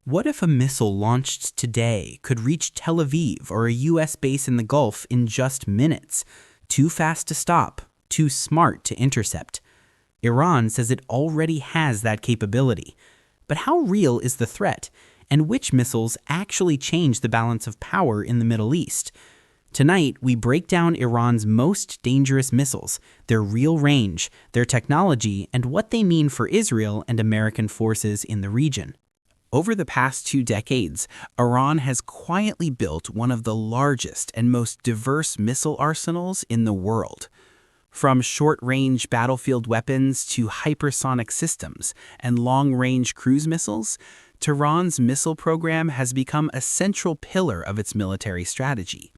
What if a missile launched today could reach Tel Aviv or a U.S. base in the Gulf in just minutes? Too fast to stop, too smart to intercept. Iran says it already has that capability. But how real is the threat? And which missiles actually change the balance of power in the Middle East? Tonight, we break down Iran's most dangerous missiles, their real range, their technology, and what they mean for Israel and American forces in the region. Over the past 2 decades, Iran has quietly built one of the largest and most diverse missile arsenals in the world. From short-range battlefield weapons to hypersonic systems and long-range cruise missiles, Tehran's missile program has become a central pillar of its military strategy.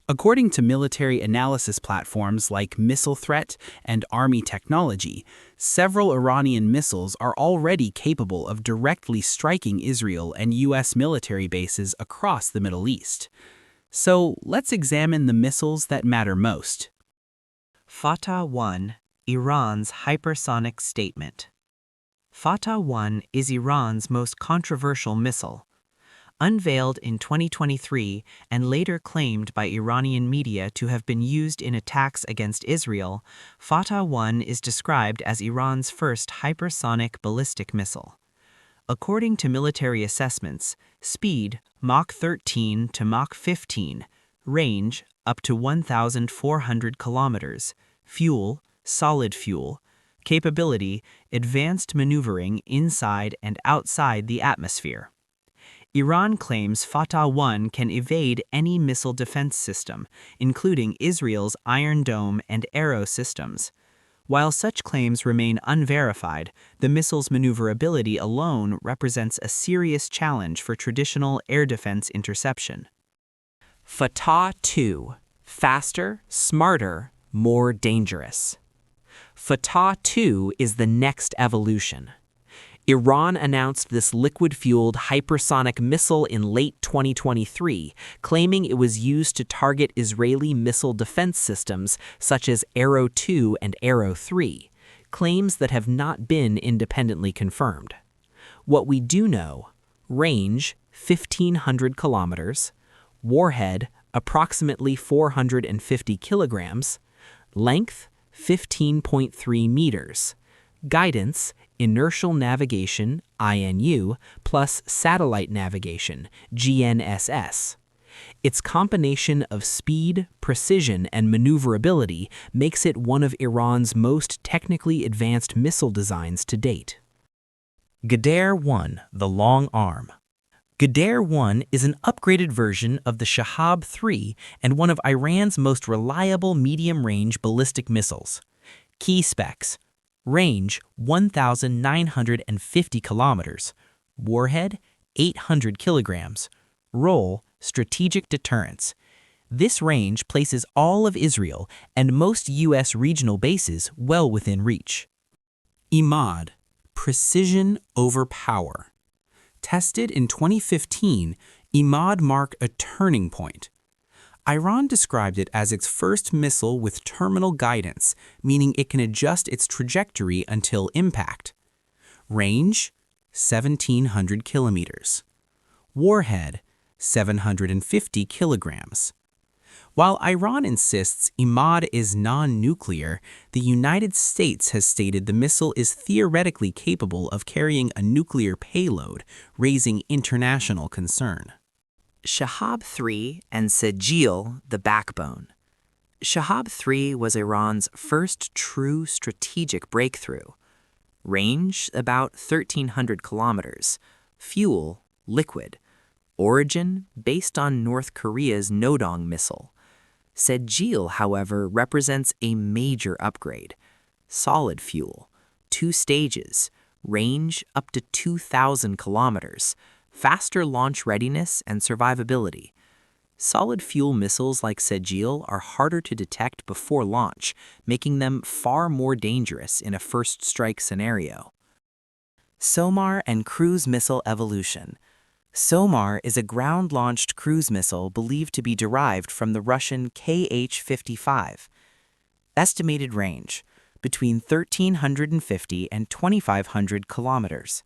According to military analysis platforms like Missile Threat and Army Technology, several Iranian missiles are already capable of directly striking Israel and U.S. military bases across the Middle East. So let's examine the missiles that matter most. Fattah-1, Iran's hypersonic statement. Fattah-1 is Iran's most controversial missile. Unveiled in 2023 and later claimed by Iranian media to have been used in attacks against Israel, Fattah-1 is described as Iran's first hypersonic ballistic missile. According to military assessments, speed Mach 13 to Mach 15, range up to 1,400 kilometers, fuel solid fuel, capability advanced maneuvering inside and outside the atmosphere. Iran claims Fattah-1 can evade any missile defense system, including Israel's Iron Dome and Arrow systems. While such claims remain unverified, the missile's maneuverability alone represents a serious challenge for traditional air defense interception. Fattah-2, faster, smarter, more dangerous. Fattah-2 is the next evolution. Iran announced this liquid-fueled hypersonic missile in late 2023, claiming it was used to target Israeli missile defense systems such as Arrow 2 and Arrow 3, claims that have not been independently confirmed. What we do know: range 1,500 kilometers, warhead approximately 450 kilograms, length 15.3 meters, guidance inertial navigation (INU) plus satellite navigation (GNSS). Its combination of speed, precision, and maneuverability makes it one of Iran's most technically advanced missile designs to date. Ghadir-1, the long arm. Ghadir-1 is an upgraded version of the Shahab-3 and one of Iran's most reliable medium-range ballistic missiles. Key specs: range 1,950 kilometers, warhead 800 kilograms, role strategic deterrence. This range places all of Israel and most U.S. regional bases well within reach. Emad, precision over power. Tested in 2015, Emad marked a turning point. Iran described it as its first missile with terminal guidance, meaning it can adjust its trajectory until impact. Range 1,700 kilometers. Warhead 750 kilograms. While Iran insists Emad is non-nuclear, the United States has stated the missile is theoretically capable of carrying a nuclear payload, raising international concern. Shahab-3 and Sejjil, the backbone. Shahab-3 was Iran's first true strategic breakthrough. Range about 1,300 kilometers. Fuel liquid. Origin based on North Korea's Nodong missile. Sejjil, however, represents a major upgrade. Solid fuel, 2 stages, range up to 2,000 kilometers. Faster launch readiness and survivability. Solid fuel missiles like Sejjil are harder to detect before launch, making them far more dangerous in a first strike scenario. Soumar and cruise missile evolution. Soumar is a ground-launched cruise missile believed to be derived from the Russian Kh-55. Estimated range between 1,350 and 2,500 kilometers.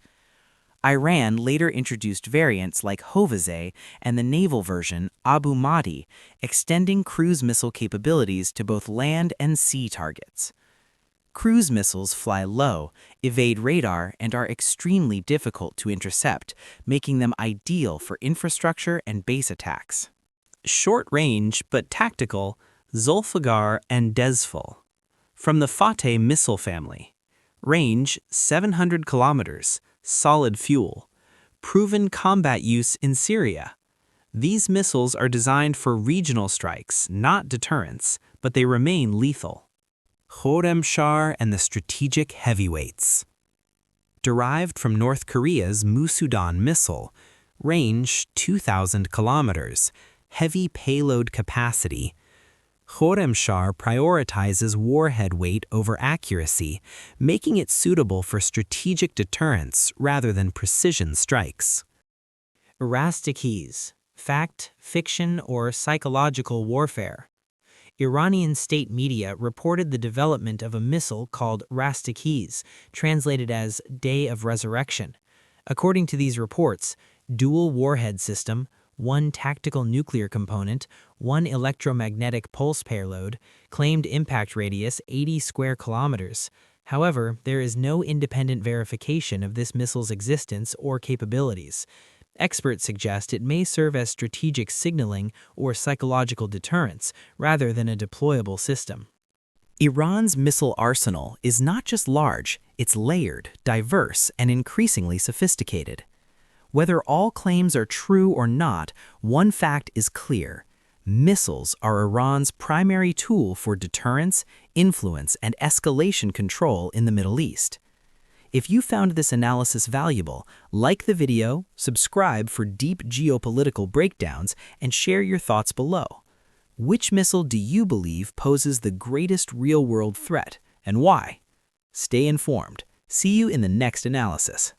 Iran later introduced variants like Hoveyzeh and the naval version Abu Mahdi, extending cruise missile capabilities to both land and sea targets. Cruise missiles fly low, evade radar, and are extremely difficult to intercept, making them ideal for infrastructure and base attacks. Short-range but tactical, Zulfiqar and Dezful. From the Fattah missile family. Range 700 kilometers, solid fuel. Proven combat use in Syria. These missiles are designed for regional strikes, not deterrence, but they remain lethal. Khorramshahr and the strategic heavyweights. Derived from North Korea's Musudan missile, range 2,000 kilometers, heavy payload capacity. Khorramshahr prioritizes warhead weight over accuracy, making it suitable for strategic deterrence rather than precision strikes. Rastikiz, fact, fiction, or psychological warfare. Iranian state media reported the development of a missile called Rastikiz, translated as Day of Resurrection. According to these reports, dual warhead system, one tactical nuclear component, one electromagnetic pulse payload, claimed impact radius 80 square kilometers. However, there is no independent verification of this missile's existence or capabilities. Experts suggest it may serve as strategic signaling or psychological deterrence rather than a deployable system. Iran's missile arsenal is not just large, it's layered, diverse, and increasingly sophisticated. Whether all claims are true or not, one fact is clear. Missiles are Iran's primary tool for deterrence, influence, and escalation control in the Middle East. If you found this analysis valuable, like the video, subscribe for deep geopolitical breakdowns, and share your thoughts below. Which missile do you believe poses the greatest real-world threat, and why? Stay informed. See you in the next analysis.